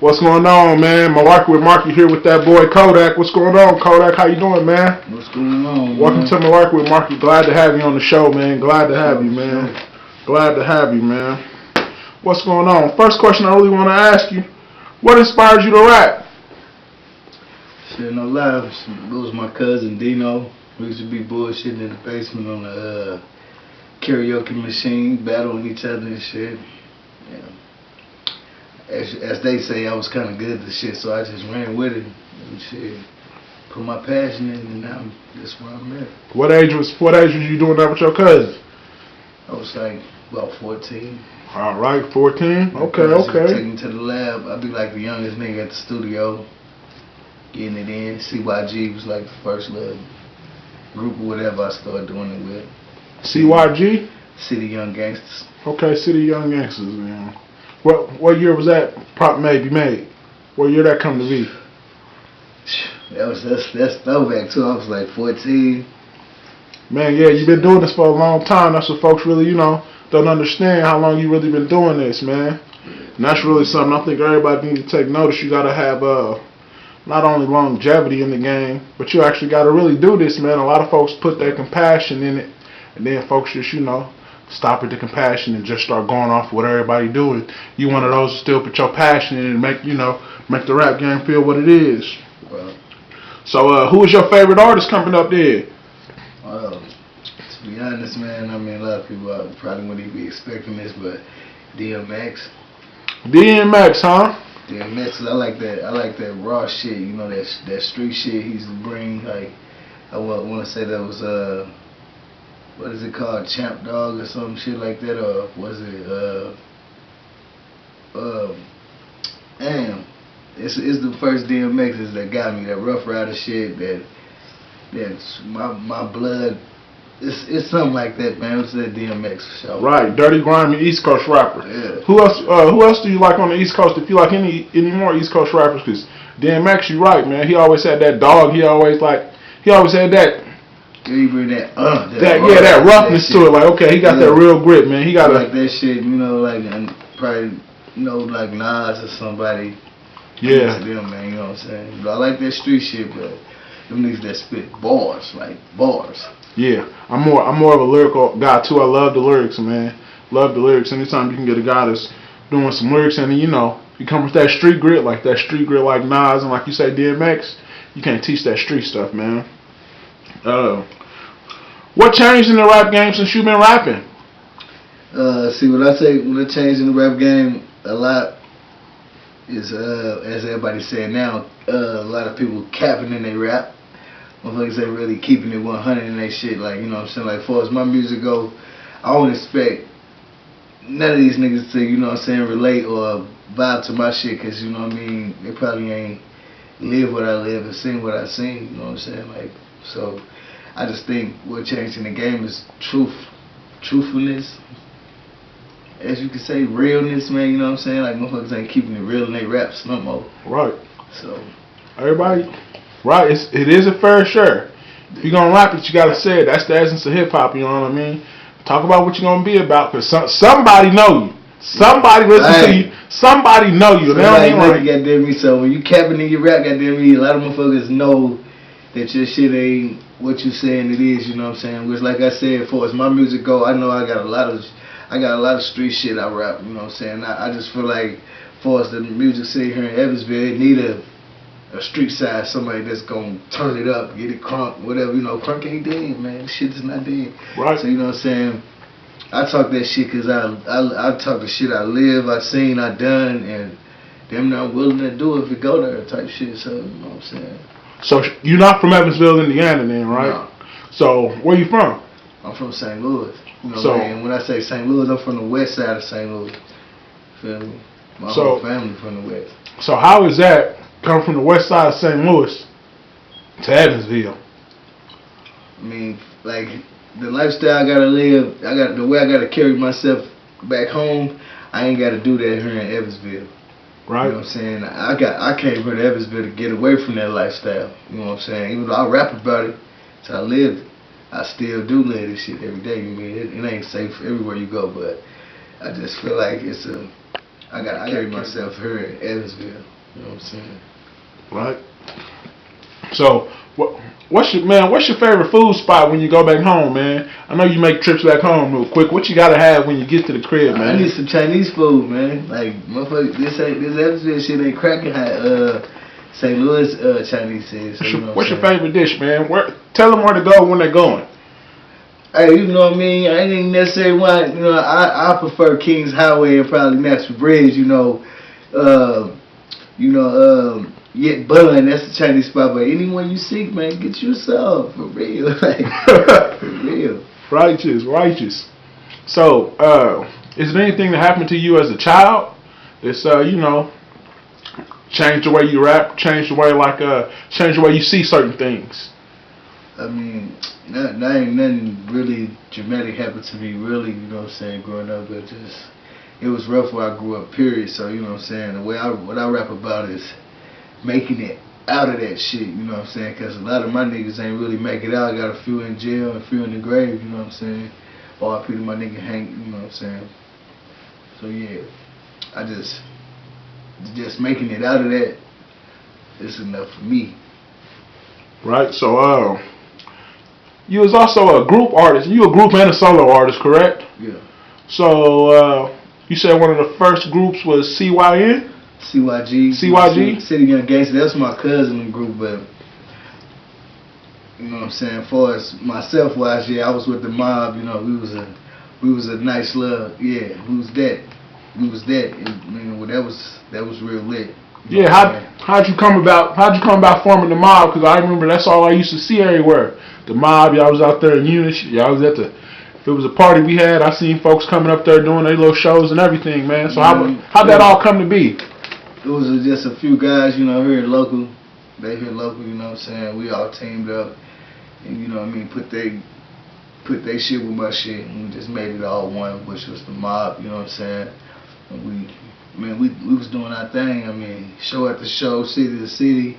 What's going on, man? Muhlarkey Wit Markie here with that boy Codak. What's going on, Codak? How you doing, man? What's going on, Welcome man? to Muhlarkey Wit Markie. Glad to have you on the show, man. Glad to have you, man. Glad to have you, man. What's going on? First question I really want to ask you, what inspired you to rap? Shit, no lie. It was my cousin Dino. We used to be bullshitting in the basement on the karaoke machine, battling each other and shit. Yeah. As they say, I was kind of good at the shit, so I just ran with it and shit. Put my passion in, and now that's where I'm at. What age was you doing that with your cousin? I was like about 14. All right, 14. Okay. Take me to the lab. I'd be like the youngest nigga at the studio, getting it in. CYG was like the first little group or whatever I started doing it with. CYG? City Young Gangsters. Okay, City Young Gangsters, man. What year was that maybe made? What year that come to be? That's throwback too. I was like 14. Man, yeah, you've been doing this for a long time. That's what folks really, don't understand how long you really been doing this, man. And that's really something I think everybody needs to take notice. You gotta have not only longevity in the game, but you actually gotta really do this, man. A lot of folks put their compassion in it, and then folks just, stop at the compassion and just start going off what everybody doing. You one of those who still put your passion in and make the rap game feel what it is. Well, so who is your favorite artist coming up there? To be honest, man, I mean a lot of people probably wouldn't even be expecting this, but DMX. DMX, huh? DMX, I like that raw shit, that street shit he used to bring. Like I want to say that was what is it called, Champ Dog or some shit like that, or was it damn, it's the first DMXs that got me, that Rough Rider shit, that's my blood. It's something like that, man. It's that DMX show. Right, dirty, grimy East Coast rapper. Yeah. Who else do you like on the East Coast? If you like any more East Coast rappers, because DMX, you right, man. He always had that dog. He always had that. He bring that roughness to it. Like, okay, he got that real grit, man. He got like that shit, and probably like Nas or somebody. Yeah. Them, man, you know what I'm saying? But I like that street shit, but them niggas that spit bars, like bars. Yeah, I'm more of a lyrical guy too. I love the lyrics, man. Love the lyrics. Anytime you can get a guy that's doing some lyrics and he come with that street grit like Nas and like you say DMX, you can't teach that street stuff, man. What changed in the rap game since you've been rapping? See, when I changed in the rap game, a lot is as everybody saying now, a lot of people capping in their rap. Motherfuckers ain't really keeping it 100 in their shit. Like, you know what I'm saying? Like, as far as my music go, I don't expect none of these niggas to, relate or vibe to my shit, because, you know what I mean, they probably ain't live what I live and sing what I sing, you know what I'm saying? Like, so I just think what changed in the game is truthfulness. As you can say, realness, man, you know what I'm saying? Like, motherfuckers ain't keeping it real in their raps no more. Right. So everybody, right, it is a fair share. If you're gonna rap it, you gotta say it. That's the essence of hip hop, you know what I mean? Talk about what you're gonna be about, because somebody know you. Somebody listen to you. Somebody know you. Somebody know you, goddamn me. So when you capping in your rap, goddamn me, a lot of motherfuckers know that your shit ain't what you saying it is, you know what I'm saying? Which, like I said, as far as my music go, I know I got a lot of street shit I rap, you know what I'm saying? I just feel like, as far as the music scene here in Evansville, it need a street side, somebody that's gonna turn it up, get it crunk, whatever, crunk ain't dead, man. Shit is not dead. Right. So, you know what I'm saying? I talk that shit because I talk the shit I live, I seen, I done, and them not willing to do it if it go there type shit, so, you know what I'm saying? So, you're not from Evansville, Indiana then, right? No. So, where you from? I'm from St. Louis. And when I say St. Louis, I'm from the west side of St. Louis. Feel me? My whole family from the west. So how is that come from the west side of St. Louis to Evansville? I mean, like, the lifestyle I gotta live, the way I gotta carry myself back home, I ain't gotta do that here in Evansville. Right. You know what I'm saying? I came here to Evansville to get away from that lifestyle. You know what I'm saying? Even though I rap about it, so I live it. I still do live this shit every day. I mean, it ain't safe everywhere you go, but I just feel like I gotta carry myself here in Evansville. You know what I'm saying? Right. So, what's your favorite food spot when you go back home, man? I know you make trips back home real quick. What you gotta have when you get to the crib, man? I need some Chinese food, man. Like, motherfucker, this atmosphere shit ain't cracking hot. St. Louis Chinese is. So What's your favorite dish, man? Tell them where to go when they're going. Hey, you know what I mean? I ain't necessarily want, you know, I prefer Kings Highway and probably National Bridge, Yet Bun, that's the Chinese spot, but anyone you seek, man, get yourself, for real. Like, for real. Righteous. So, is there anything that happened to you as a child that's, changed the way you rap, changed the way you see certain things? I mean, ain't nothing really dramatic happened to me, really, you know what I'm saying, growing up, but just, it was rough where I grew up, period. So, you know what I'm saying, what I rap about is making it out of that shit, you know what I'm saying, because a lot of my niggas ain't really make it out. I got a few in jail and a few in the grave, you know what I'm saying, R.I.P. to my nigga Hank, you know what I'm saying. So, yeah, I just making it out of that is enough for me. Right, so, you was also a group artist. You a group and a solo artist, correct? Yeah. So, you said one of the first groups was CYN? CYG. City Young Gangster. That's my cousin in the group, but you know what I'm saying. As far as myself wise, yeah, I was with the mob. You know, we was a nice little, yeah. We was that. And, that was real lit. Yeah, how'd you come about forming the mob? Because I remember that's all I used to see everywhere. The mob, y'all was out there in unison. Y'all was if it was a party we had, I seen folks coming up there doing their little shows and everything, man. So how'd that all come to be? It was just a few guys, you know, here local. They here local, you know what I'm saying. We all teamed up, and you know what I mean, put they shit with my shit, and we just made it all one, which was the mob, you know what I'm saying. And we was doing our thing. I mean, show after show, city to city,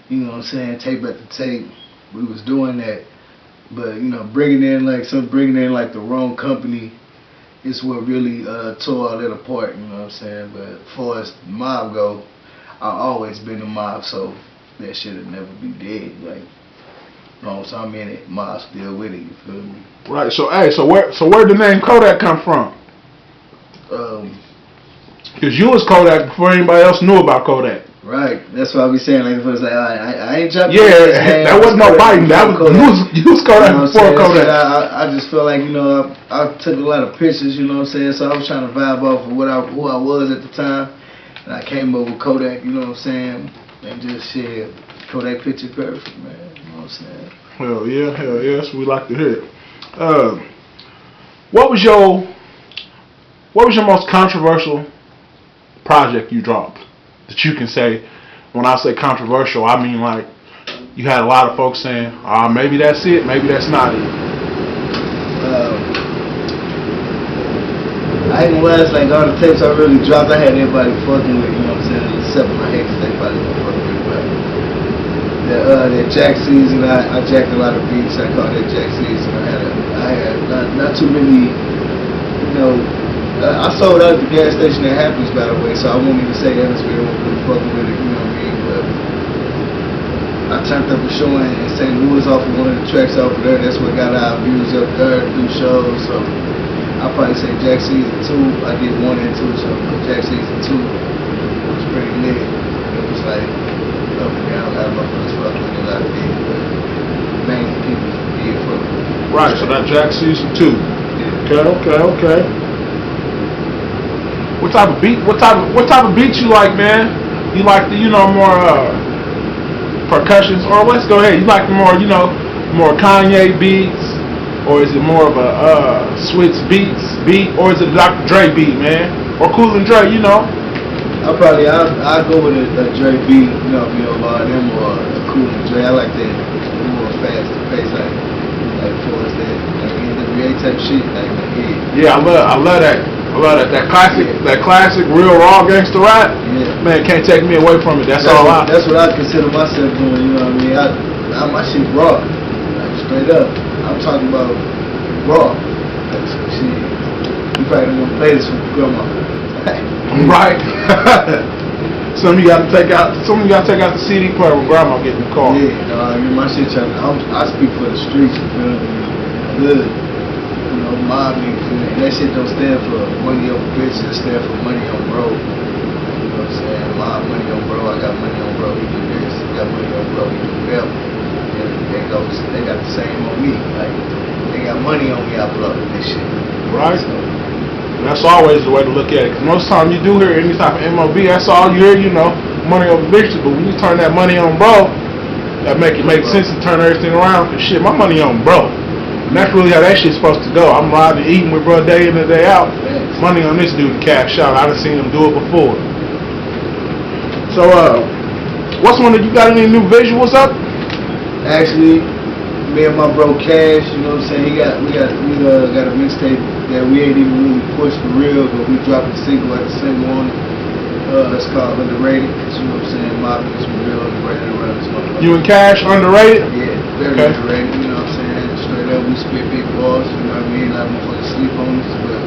you know what I'm saying, tape after tape. We was doing that, but you know, bringing in like the wrong company is what really tore all that apart. You know what I'm saying? But as far as the mob go, I've always been the mob, so that shit'll never be dead. Like, long as I'm in it, mob still with it. You feel me? Right. So where the name Codak come from? Because you was Codak before anybody else knew about Codak. Right. That's what I be saying. Like, it's like, I ain't jumping. Yeah, that wasn't no biting. You was Kodak, you know, before Kodak. I just feel like, you know, I took a lot of pictures, you know what I'm saying? So I was trying to vibe off of who I was at the time. And I came up with Kodak, you know what I'm saying? And just shit, Kodak picture perfect, man. You know what I'm saying? Hell yeah. That's what we like to hear. What was your most controversial project you dropped? That you can say, when I say controversial, I mean like you had a lot of folks saying, maybe that's it, maybe that's not it. I ain't gonna lie, it's like all the tapes I really dropped, I had everybody fucking with, you know what I'm saying, except for my haters, they probably don't fuck with it, but that Jack season, I jacked a lot of beats, I called that Jack season. I had not too many, you know, I sold out at the gas station at Happy's, by the way, so I won't even say atmosphere, I won't really fucking with it, you know what I mean, but I turned up a show in St. Louis off of one of the tracks off of there. That's what got our views up there through shows, so I'll probably say Jack Season 2, I did 1 and 2, so Jack Season 2 was pretty lit. It was like up and down, a lot of motherfuckers fucking with it, a lot of people, but mainly people did fuck with it. Right, so that Jack Season 2. Yeah. Okay. What type of beats you like, man? You like the, more percussions, or let's go ahead. You like the more, more Kanye beats, or is it more of a Switz beat, or is it a Dr. Dre beat, man? Or Cool and Dre, I'll go with a Dre beat, them or a Cool and Dre. I like that more faster pace, like for us that NWA type shit, Yeah, I love that. That classic real raw gangster rap. Yeah. Man, can't take me away from it. That's what I consider myself doing, you know what I mean? My shit raw. Like straight up. I'm talking about raw. Like shit. You probably don't want to play this with your grandma. Right. Some you gotta take out the CD player when grandma get in the car. Yeah, my shit I speak for the streets, you feel me? Good. You know, mob niggas, and that shit don't stand for money over bitches, it stand for money on bro. You know what I'm saying? Mob money on bro, I got money on bro, he do this, I got money on bro, he do that. And they got the same on me. Like, they got money on me, I blow this shit. Right. So, that's always the way to look at it. Cause most time you do hear any type of MOB, that's all you hear, you know, money over bitches. But when you turn that money on bro, that make sense to turn everything around. Cause shit, my money on bro. And that's really how that shit's supposed to go. I'm riding eating with bro day in and day out. Money on this dude to cash out. I done seen him do it before. So what's one that you got any new visuals up? Actually, me and my bro Cash, you know what I'm saying, we got a mixtape that we ain't even really pushed for real, but we dropped a single at the same one. It's called Underrated. You know what I'm saying? My bitch was real underrated around this motherfucker. You and Cash underrated? Yeah, very underrated, you know what I'm saying? Straight up, we spit big balls, you know what I mean? A lot of motherfuckers sleep on us, but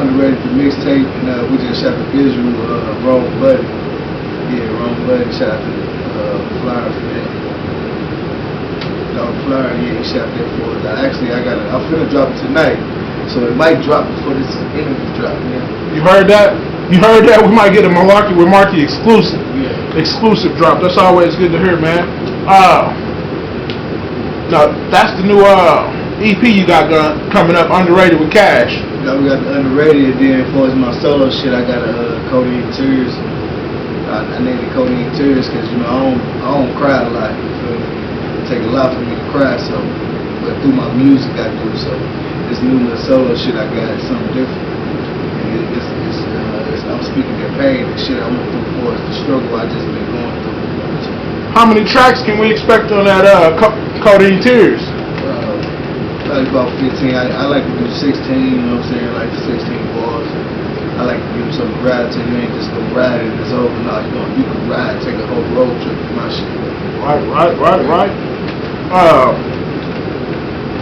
Underrated the mixtape, and we just shot the visual, Wrong Button. Yeah, Wrong Button, shout out to Flyer for that. Flyer, yeah, he shot that for us. I'm finna drop it tonight, so it might drop before this interview drop. Yeah. You heard that? You heard that? We might get a Muhlarkey Wit Markie exclusive. Yeah. Exclusive drop. That's always good to hear, man. Now that's the new EP you got coming up, Underrated with Cash. Now we got the Underrated, and then as far as my solo shit, I got a Codak Interiors. I named it Codak Interiors because you know I don't cry a lot. You feel me? Take a lot for me to cry, so but through my music I do. So this new little solo shit I got is something different. And I'm speaking their pain and shit I went through for the struggle I just been going through. How many tracks can we expect on that Codak Interiors? Probably about 15. I like to do 16. You know what I'm saying? Like 16 bars. I like to give them something to ride to. You ain't just gonna ride it and it's over. No, you can ride, take a whole road trip with my shit. Right.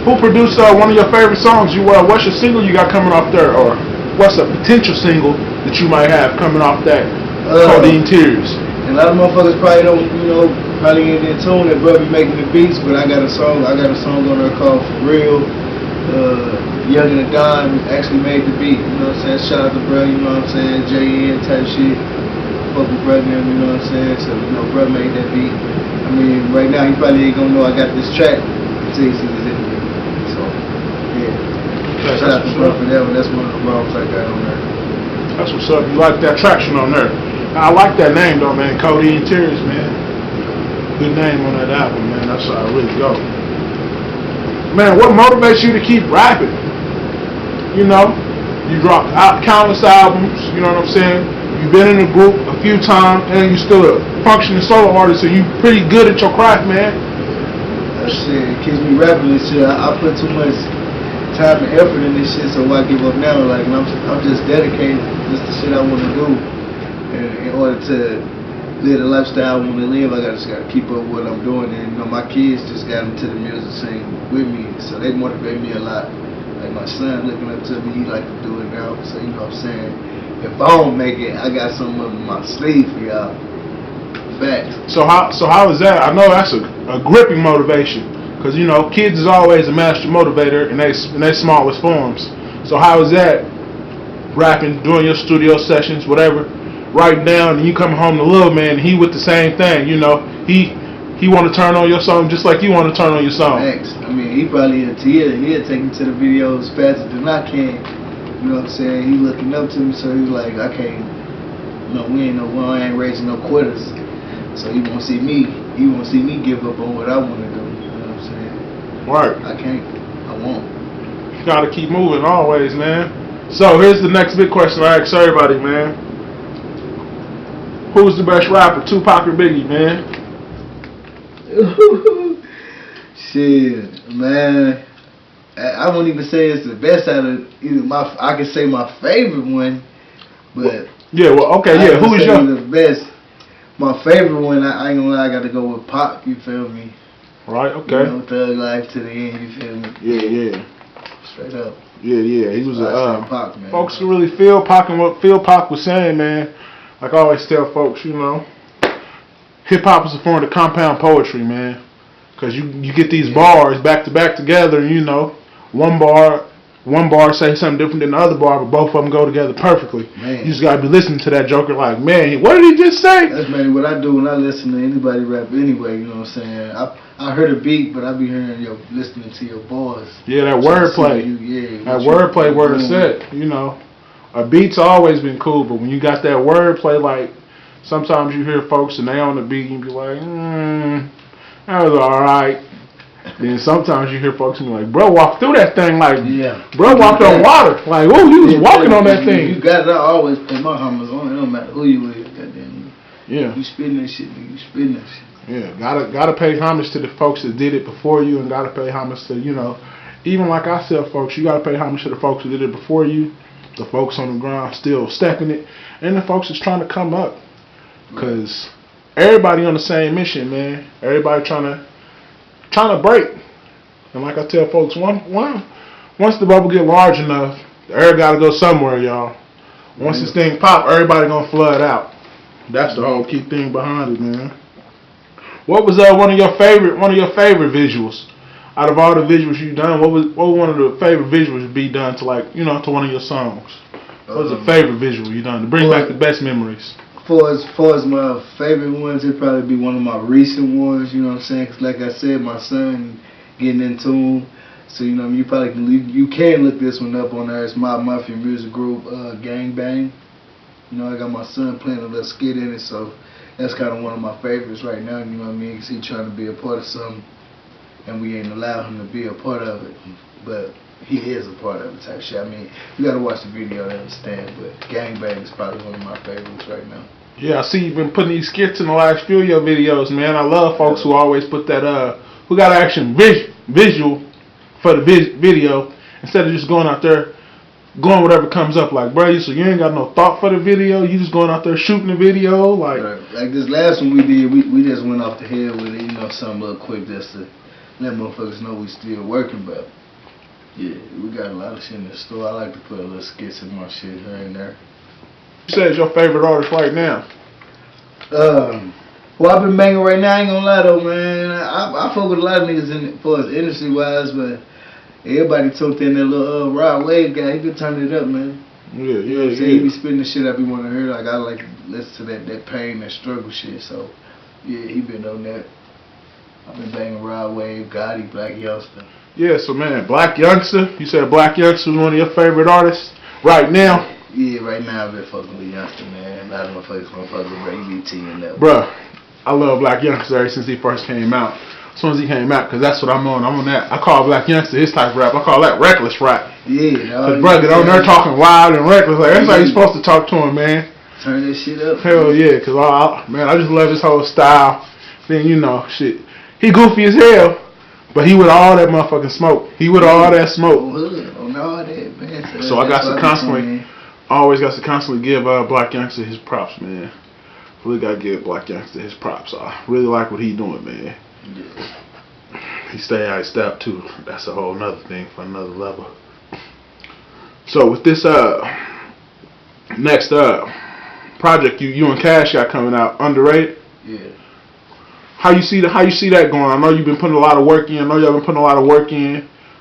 Who produced one of your favorite songs? What's your single you got coming off there, or what's a potential single that you might have coming off that Codak Interiors? And a lot of motherfuckers probably don't, probably ain't in tune that bro be making the beats, but I got a song on there called For Real. Young and the Don actually made the beat. You know what I'm saying? Shout out to bro. You know what I'm saying? JN type shit. Fuck with brother, you know what I'm saying? So bro made that beat. I mean, right now he probably ain't gonna know I got this track until he sees this interview. So, yeah. Shout out to bro for that one. That's one of the songs I got on there. That's what's up. You like that traction on there? I like that name though, man. Codak Interiors, man. Good name on that album, man. That's how I really go. Man, what motivates you to keep rapping? You know, you dropped countless albums. You know what I'm saying? You've been in a group a few times, and you still a functioning solo artist, so you pretty good at your craft, man. That shit, it keeps me rapping this shit. I put too much time and effort in this shit, so why give up now? Like, I'm just dedicated to the shit I want to do. And in order to live the lifestyle I want to live, I just got to keep up with what I'm doing. And my kids just got into the music scene with me, so they motivate me a lot. Like my son looking up to me, he like to do it now. So you know what I'm saying? If I don't make it, I got something up in my sleeve for y'all. Facts. So how is that? I know that's a gripping motivation, because kids is always a master motivator in their smallest forms. So how is that? Rapping, doing your studio sessions, whatever, writing down, and you come home to little man, and he with the same thing. He want to turn on your song just like you want to turn on your song. Thanks. I mean, he probably he'll take me to the videos faster than I can. You know what I'm saying? He looking up to me, so he's like, I can't. I ain't raising no quitters. So he won't see me. He won't see me give up on what I want to do. You know what I'm saying? Right. I can't. I won't. You gotta keep moving always, man. So here's the next big question I ask everybody, man. Who's the best rapper, Tupac or Biggie, man? Shit, man. I won't even say it's the best out of either I can say my favorite one, but who's your the best? My favorite one, I ain't gonna lie, I got to go with Pac. You feel me? Right. Okay. Thug life to the end. You feel me? Yeah. Straight up. Yeah. He was Pac, man. Folks can really feel Pac and what Pac was saying, man. like I always tell folks, you know, hip hop is a form of compound poetry, man. Cause you get these bars back to back together, and you know, one bar say something different than the other bar, but both of them go together perfectly. Man. You just gotta be listening to that joker like, man, what did he just say? That's mainly what I do when I listen to anybody rap anyway, you know what I'm saying? I heard a beat, but I be hearing listening to your bars. Yeah, that wordplay. That wordplay word set, you know. A beat's always been cool, but when you got that wordplay, like, sometimes you hear folks and they on the beat and you be like, that was alright. Then sometimes you hear folks and be like, bro, walk through that thing like, bro walked on water. Like, oh, he was walking on that thing. You got it. I always put my hammers on. It don't matter who you is. Goddamn. Yeah. You spitting that shit, nigga. You spitting that shit. Yeah, gotta pay homage to the folks that did it before you, and gotta pay homage to, you know, even like I tell folks, you gotta pay homage to the folks who did it before you, the folks on the ground still stepping it, and the folks that's trying to come up. Cause everybody on the same mission, man. Everybody trying to break. And like I tell folks, once the bubble get large enough, the air gotta go somewhere, y'all. Once this thing pop, everybody gonna flood out. That's the whole key thing behind it, man. What was one of your favorite visuals? Out of all the visuals you done, what was one of the favorite visuals be done to, like, you know, to one of your songs? What was the favorite visual you done to bring back the best memories? Far as my favorite ones, it'd probably be one of my recent ones, you know what I'm saying? Cause like I said, my son getting into them. So, you know, you can look this one up on there. It's my Mafia music group, Gang Bang. You know, I got my son playing a little skit in it, so that's kind of one of my favorites right now, you know what I mean? Cause he trying to be a part of something, and we ain't allow him to be a part of it. But he is a part of it type shit. I mean, you gotta watch the video to understand, but Gang Bang is probably one of my favorites right now. Yeah, I see you've been putting these skits in the last few of your videos, man. I love folks who always put that, who got action visual for the video, instead of just going out there, going whatever comes up. Like, bro, so you ain't got no thought for the video, you just going out there shooting the video, like. Right. Like this last one we did, we just went off the head with it, you know, something a little quick just to let motherfuckers know we still working, but yeah, we got a lot of shit in the store. I like to put a little skits in my shit here and there. You said it's your favorite artist right now. Well, I've been banging right now. I ain't gonna lie though, man. I fuck with a lot of niggas in for as industry wise, but everybody took in that little Rod Wave guy. He been turning it up, man. Yeah. He be spitting the shit I be wanting to hear. Like I like to listen to that pain, that struggle shit. So yeah, he been on that. I've been banging Rod Wave, Gotti, Black Youngster. Yeah, so man, Black Youngster. You said Black Youngster was one of your favorite artists right now. Yeah, right now I've been fucking with Youngster, man. A lot of motherfuckers gonna fuck with Ray BT and that. Bruh, I love Black Youngster ever since he first came out. As soon as he came out, because that's what I'm on that. I call Black Youngster his type of rap. I call that reckless rap. Yeah. Because brother get on there talking wild and reckless. Like, that's how you supposed to talk to him, man. Turn that shit up. Hell yeah, because man, I just love his whole style. Then, you know, shit. He goofy as hell, but he with all that motherfucking smoke. He with all that smoke. On all that, man. So I got to constantly give Black Youngster his props, man. Really gotta give Black Youngster his props. I really like what he doing, man. Yeah. He stay out of step too. That's a whole nother thing for another level. So with this next project you and Cash got coming out, Underrated. Yeah. How you see that going? I know you've been putting a lot of work in.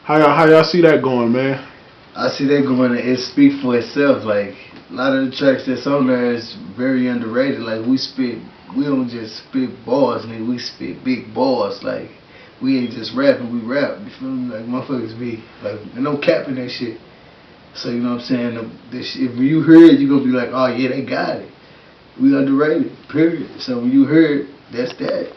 How y'all see that going, man? I see that going. It speaks for itself. Like a lot of the tracks that's on there is very underrated. Like we don't just spit bars, nigga. We spit big bars. Like we ain't just rapping, we rap. You feel me? Like motherfuckers be like, no cap in that shit. So you know what I'm saying? If you hear it, you gonna be like, oh yeah, they got it. We underrated. Period. So when you hear it, that's that.